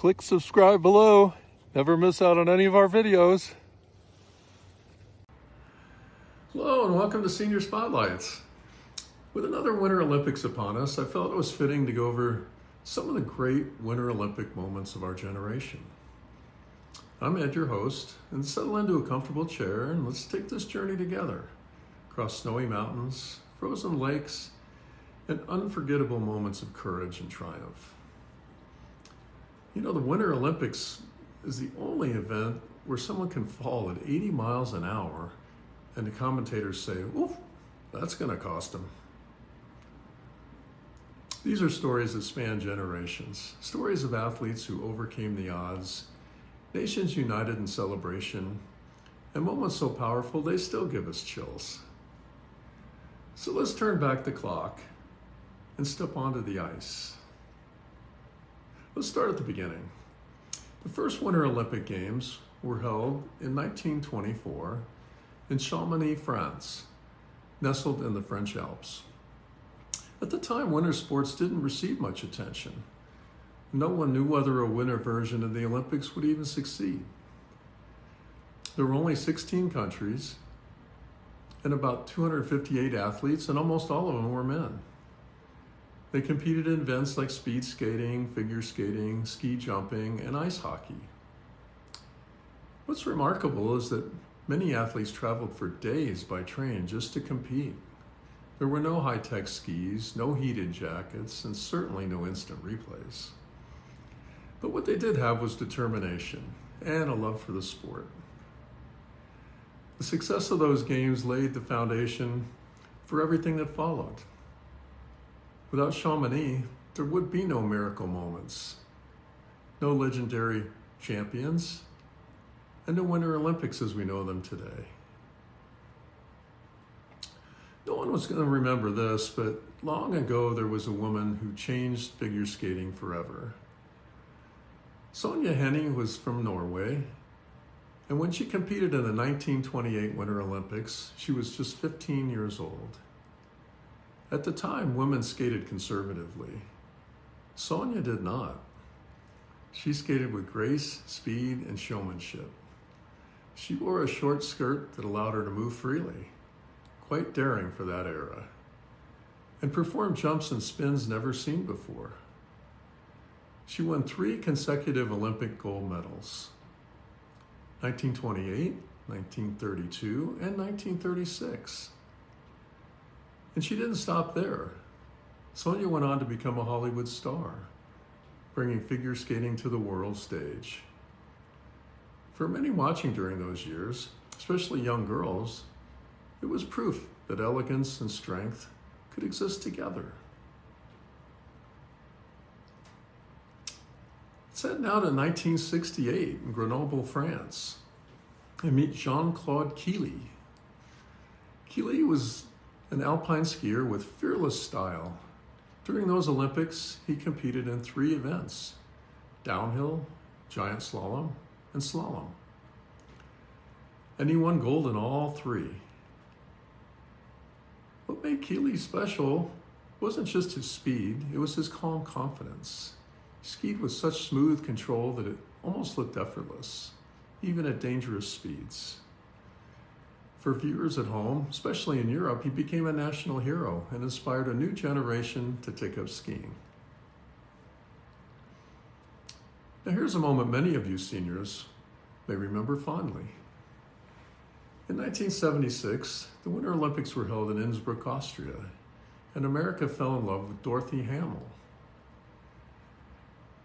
click subscribe below. Never miss out on any of our videos. Hello and welcome to Senior Spotlights. With another Winter Olympics upon us, I felt it was fitting to go over some of the great Winter Olympic moments of our generation. I'm Ed, your host, and settle into a comfortable chair and let's take this journey together across snowy mountains, frozen lakes, and unforgettable moments of courage and triumph. You know, the Winter Olympics is the only event where someone can fall at 80 miles an hour and the commentators say, oof, that's going to cost them. These are stories that span generations, stories of athletes who overcame the odds, nations united in celebration, and moments so powerful they still give us chills. So let's turn back the clock and step onto the ice. Let's start at the beginning. The first Winter Olympic Games were held in 1924 in Chamonix, France, nestled in the French Alps. At the time, winter sports didn't receive much attention. No one knew whether a winter version of the Olympics would even succeed. There were only 16 countries and about 258 athletes, and almost all of them were men. They competed in events like speed skating, figure skating, ski jumping, and ice hockey. What's remarkable is that many athletes traveled for days by train just to compete. There were no high-tech skis, no heated jackets, and certainly no instant replays. But what they did have was determination and a love for the sport. The success of those games laid the foundation for everything that followed. Without Chamonix, there would be no miracle moments, no legendary champions, and no Winter Olympics as we know them today. No one was going to remember this, but long ago there was a woman who changed figure skating forever. Sonja Henie was from Norway, and when she competed in the 1928 Winter Olympics, she was just 15 years old. At the time, women skated conservatively. Sonja did not. She skated with grace, speed, and showmanship. She wore a short skirt that allowed her to move freely, quite daring for that era, and performed jumps and spins never seen before. She won 3 consecutive Olympic gold medals, 1928, 1932, and 1936. And she didn't stop there. Sonja went on to become a Hollywood star, bringing figure skating to the world stage. For many watching during those years, especially young girls, it was proof that elegance and strength could exist together. Let's head now to 1968 in Grenoble, France, and meet Jean-Claude Killy. Killy was an Alpine skier with fearless style. During those Olympics, he competed in 3 events: downhill, giant slalom, and slalom. And he won gold in all 3. What made Killy special wasn't just his speed, it was his calm confidence. He skied with such smooth control that it almost looked effortless, even at dangerous speeds. For viewers at home, especially in Europe, he became a national hero and inspired a new generation to take up skiing. Now here's a moment many of you seniors may remember fondly. In 1976, the Winter Olympics were held in Innsbruck, Austria, and America fell in love with Dorothy Hamill.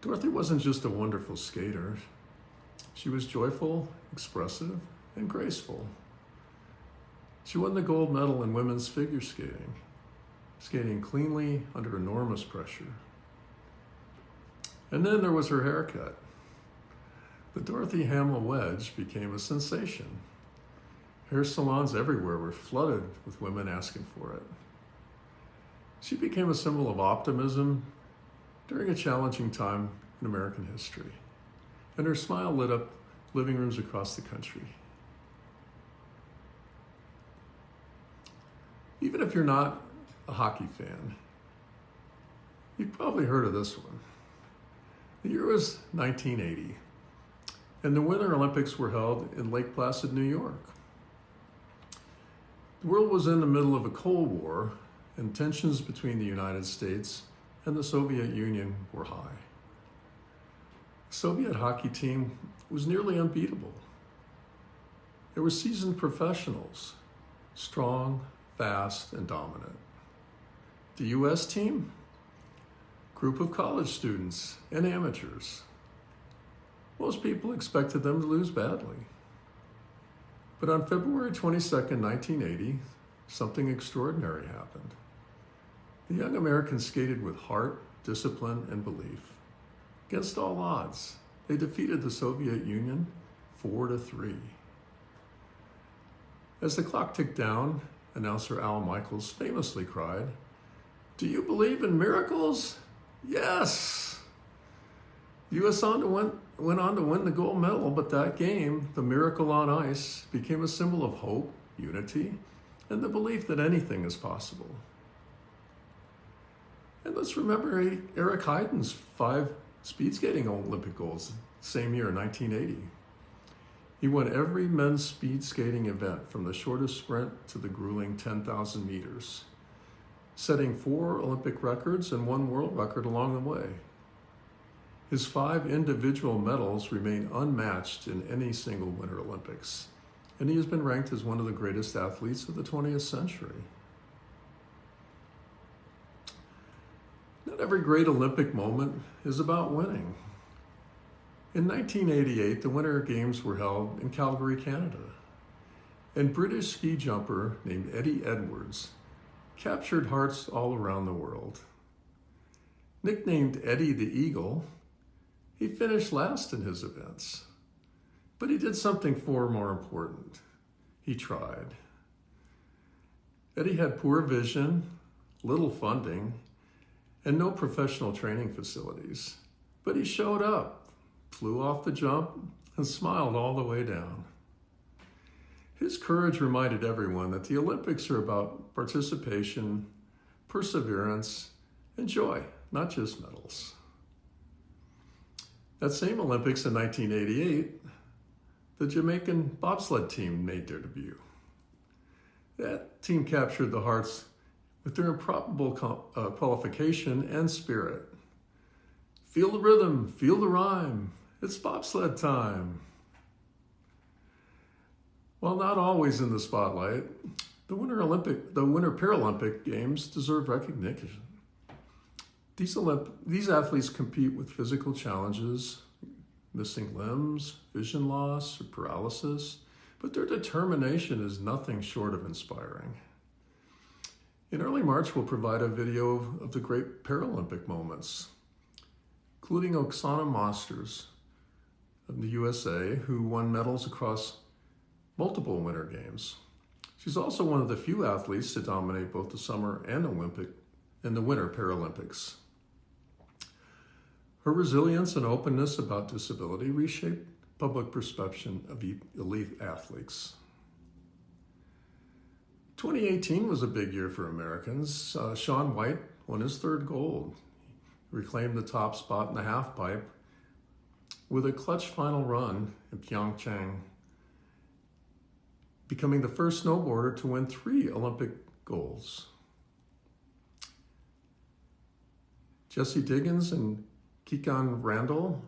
Dorothy wasn't just a wonderful skater. She was joyful, expressive, and graceful. She won the gold medal in women's figure skating, skating cleanly under enormous pressure. And then there was her haircut. The Dorothy Hamill wedge became a sensation. Hair salons everywhere were flooded with women asking for it. She became a symbol of optimism during a challenging time in American history, and her smile lit up living rooms across the country. Even if you're not a hockey fan, you've probably heard of this one. The year was 1980, and the Winter Olympics were held in Lake Placid, New York. The world was in the middle of a Cold War, and tensions between the United States and the Soviet Union were high. The Soviet hockey team was nearly unbeatable. They were seasoned professionals, strong, fast, and dominant. The U.S. team? Group of college students and amateurs. Most people expected them to lose badly. But on February 22nd, 1980, something extraordinary happened. The young Americans skated with heart, discipline, and belief. Against all odds, they defeated the Soviet Union 4-3. As the clock ticked down, announcer Al Michaels famously cried, "Do you believe in miracles? Yes!" The U.S. went on to win the gold medal, but that game, the miracle on ice, became a symbol of hope, unity, and the belief that anything is possible. And let's remember Eric Heiden's 5 speed skating Olympic golds, same year, 1980. He won every men's speed skating event from the shortest sprint to the grueling 10,000 meters, setting 4 Olympic records and 1 world record along the way. His 5 individual medals remain unmatched in any single Winter Olympics, and he has been ranked as one of the greatest athletes of the 20th century. Not every great Olympic moment is about winning. In 1988, the Winter Games were held in Calgary, Canada, and British ski jumper named Eddie Edwards captured hearts all around the world. Nicknamed Eddie the Eagle, he finished last in his events, but he did something far more important. He tried. Eddie had poor vision, little funding, and no professional training facilities, but he showed up, flew off the jump, and smiled all the way down. His courage reminded everyone that the Olympics are about participation, perseverance, and joy, not just medals. That same Olympics in 1988, the Jamaican bobsled team made their debut. That team captured the hearts with their improbable qualification and spirit. Feel the rhythm, feel the rhyme, it's bobsled time. While not always in the spotlight, the Winter Paralympic Games deserve recognition. These athletes compete with physical challenges, missing limbs, vision loss, or paralysis, but their determination is nothing short of inspiring. In early March, we'll provide a video of the great Paralympic moments, including Oksana Masters of the USA, who won medals across multiple Winter Games. She's also one of the few athletes to dominate both the Summer and the Winter Paralympics. Her resilience and openness about disability reshaped public perception of elite athletes. 2018 was a big year for Americans. Shaun White won his 3rd gold. He reclaimed the top spot in the halfpipe with a clutch final run in Pyeongchang, becoming the first snowboarder to win 3 Olympic golds. Jessie Diggins and Keegan Randall,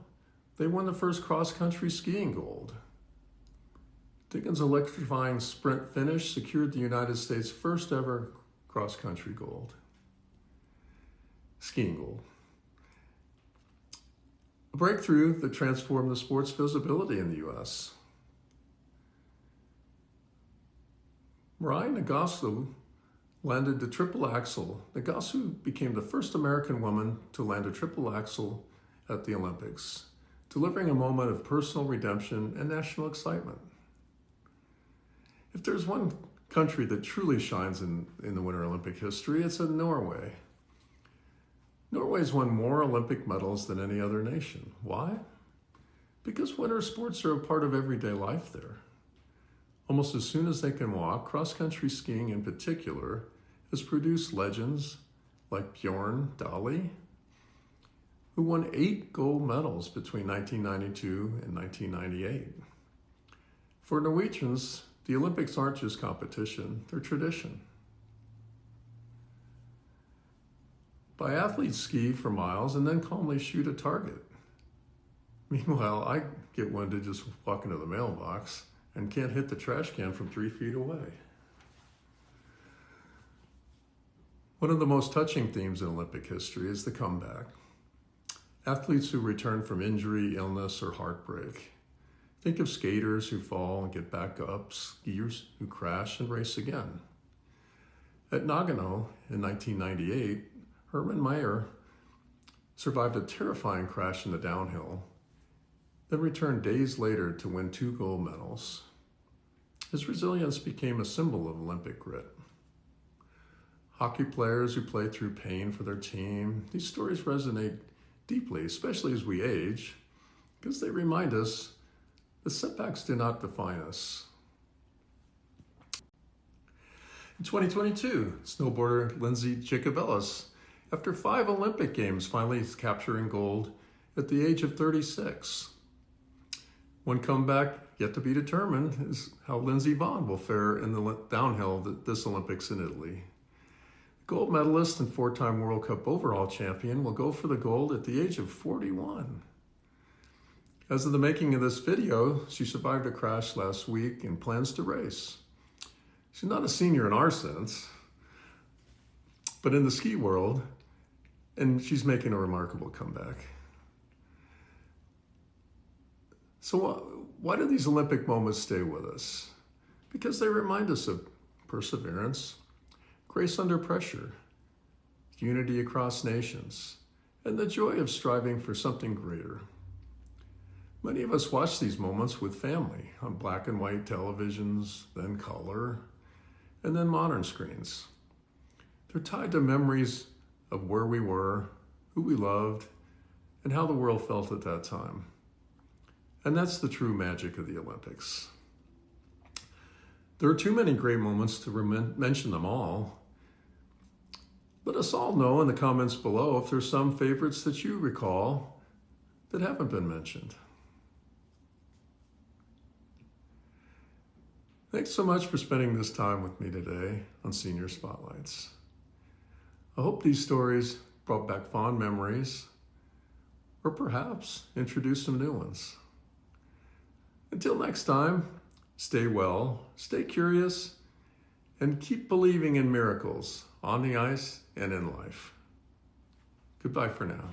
they won the first cross-country skiing gold. Diggins' electrifying sprint finish secured the United States' first ever cross-country gold. Skiing gold. A breakthrough that transformed the sport's visibility in the U.S. Mirai Nagasu landed the triple axel. Nagasu became the first American woman to land a triple axel at the Olympics, delivering a moment of personal redemption and national excitement. If there's one country that truly shines in the Winter Olympic history, it's in Norway. Norway's won more Olympic medals than any other nation. Why? Because winter sports are a part of everyday life there. Almost as soon as they can walk, cross-country skiing in particular has produced legends like Bjorn Dali, who won 8 gold medals between 1992 and 1998. For Norwegians, the Olympics aren't just competition, they're tradition. Biathletes ski for miles and then calmly shoot a target. Meanwhile, I get winded just walking to the mailbox and can't hit the trash can from 3 feet away. One of the most touching themes in Olympic history is the comeback. Athletes who return from injury, illness, or heartbreak. Think of skaters who fall and get back up, skiers who crash and race again. At Nagano in 1998, Hermann Maier survived a terrifying crash in the downhill, then returned days later to win 2 gold medals. His resilience became a symbol of Olympic grit. Hockey players who play through pain for their team, these stories resonate deeply, especially as we age, because they remind us that setbacks do not define us. In 2022, snowboarder Lindsay Jacobellis, after 5 Olympic Games, finally capturing gold at the age of 36. One comeback yet to be determined is how Lindsey Vonn will fare in the downhill this Olympics in Italy. Gold medalist and 4-time World Cup overall champion will go for the gold at the age of 41. As of the making of this video, she survived a crash last week and plans to race. She's not a senior in our sense, but in the ski world, and she's making a remarkable comeback. So why do these Olympic moments stay with us? Because they remind us of perseverance, grace under pressure, unity across nations, and the joy of striving for something greater. Many of us watch these moments with family on black and white televisions, then color, and then modern screens. They're tied to memories of where we were, who we loved, and how the world felt at that time. And that's the true magic of the Olympics. There are too many great moments to mention them all. Let us all know in the comments below if there's some favorites that you recall that haven't been mentioned. Thanks so much for spending this time with me today on Senior Spotlights. I hope these stories brought back fond memories, or perhaps introduced some new ones. Until next time, stay well, stay curious, and keep believing in miracles on the ice and in life. Goodbye for now.